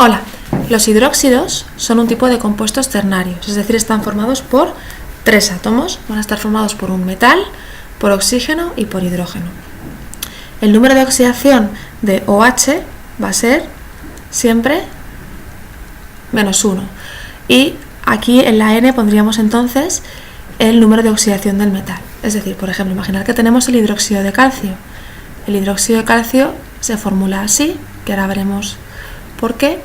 Hola, los hidróxidos son un tipo de compuestos ternarios, es decir, están formados por tres átomos, van a estar formados por un metal, por oxígeno y por hidrógeno. El número de oxidación de OH va a ser siempre -1 y aquí en la N pondríamos entonces el número de oxidación del metal. Es decir, por ejemplo, imaginar que tenemos el hidróxido de calcio. El hidróxido de calcio se formula así, que ahora veremos por qué,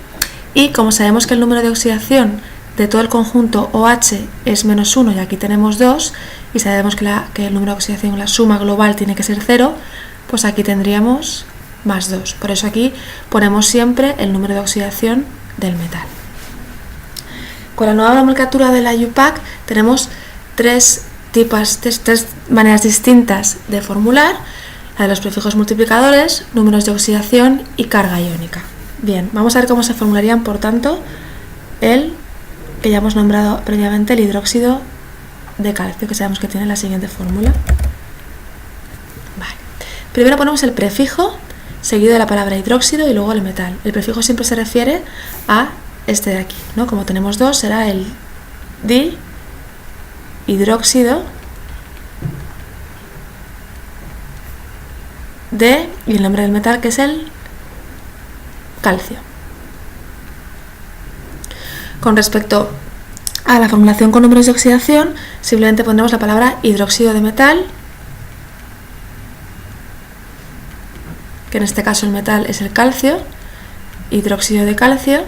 y como sabemos que el número de oxidación de todo el conjunto OH es -1 y aquí tenemos 2, y sabemos que el número de oxidación, la suma global, tiene que ser 0, pues aquí tendríamos +2. Por eso aquí ponemos siempre el número de oxidación del metal. Con la nueva nomenclatura de la IUPAC tenemos tres maneras distintas de formular: la de los prefijos multiplicadores, números de oxidación y carga iónica. Bien, vamos a ver cómo se formularían, por tanto, el que ya hemos nombrado previamente, el hidróxido de calcio, que sabemos que tiene la siguiente fórmula. Vale. Primero ponemos el prefijo seguido de la palabra hidróxido y luego el metal. El prefijo siempre se refiere a este de aquí, ¿no? Como tenemos dos, será el dihidróxido de, y el nombre del metal, que es el calcio. Con respecto a la formulación con números de oxidación, simplemente pondremos la palabra hidróxido de metal, que en este caso el metal es el calcio, hidróxido de calcio,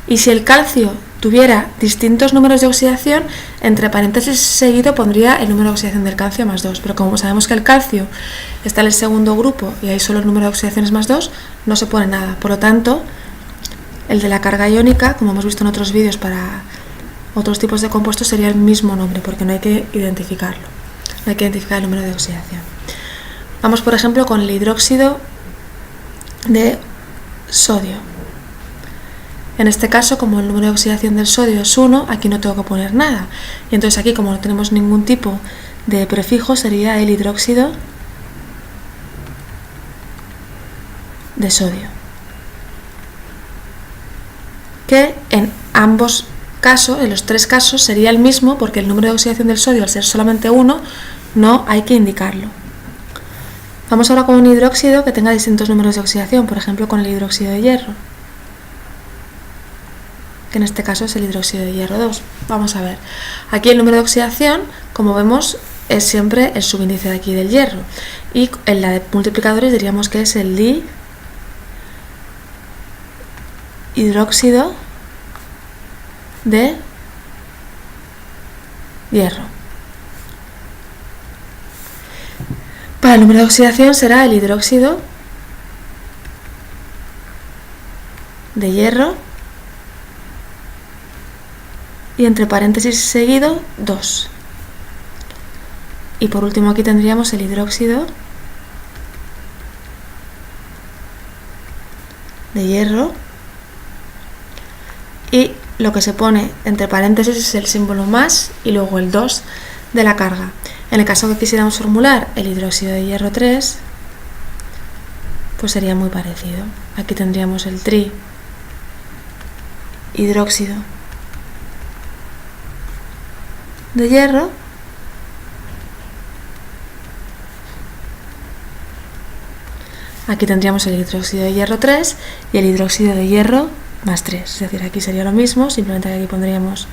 y si el calcio tuviera distintos números de oxidación, entre paréntesis seguido pondría el número de oxidación del calcio +2, pero como sabemos que el calcio está en el segundo grupo y ahí solo el número de oxidación es +2, no se pone nada. Por lo tanto, el de la carga iónica, como hemos visto en otros vídeos para otros tipos de compuestos, sería el mismo nombre, porque no hay que identificarlo, no hay que identificar el número de oxidación. Vamos, por ejemplo, con el hidróxido de sodio. En este caso, como el número de oxidación del sodio es 1, aquí no tengo que poner nada. Y entonces aquí, como no tenemos ningún tipo de prefijo, sería el hidróxido de sodio. Que en ambos casos, en los tres casos, sería el mismo, porque el número de oxidación del sodio, al ser solamente 1, no hay que indicarlo. Vamos ahora con un hidróxido que tenga distintos números de oxidación, por ejemplo con el hidróxido de hierro, que en este caso es el hidróxido de hierro 2. Vamos a ver. Aquí el número de oxidación, como vemos, es siempre el subíndice de aquí del hierro. Y en la de multiplicadores diríamos que es el dihidróxido de hierro. Para el número de oxidación será el hidróxido de hierro y entre paréntesis seguido 2. Y por último aquí tendríamos el hidróxido de hierro y lo que se pone entre paréntesis es el símbolo más y luego el 2 de la carga. En el caso que quisiéramos formular el hidróxido de hierro 3, pues sería muy parecido. Aquí tendríamos el trihidróxido de hierro aquí tendríamos el hidróxido de hierro 3 y el hidróxido de hierro +3, es decir, aquí sería lo mismo, simplemente que aquí pondríamos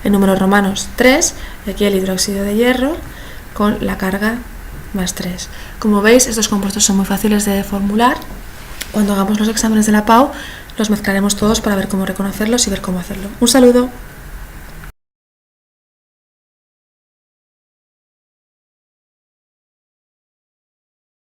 en números romanos 3 y aquí el hidróxido de hierro con la carga +3. Como veis, estos compuestos son muy fáciles de formular. Cuando hagamos los exámenes de la PAU los mezclaremos todos para ver cómo reconocerlos y ver cómo hacerlo. Un saludo.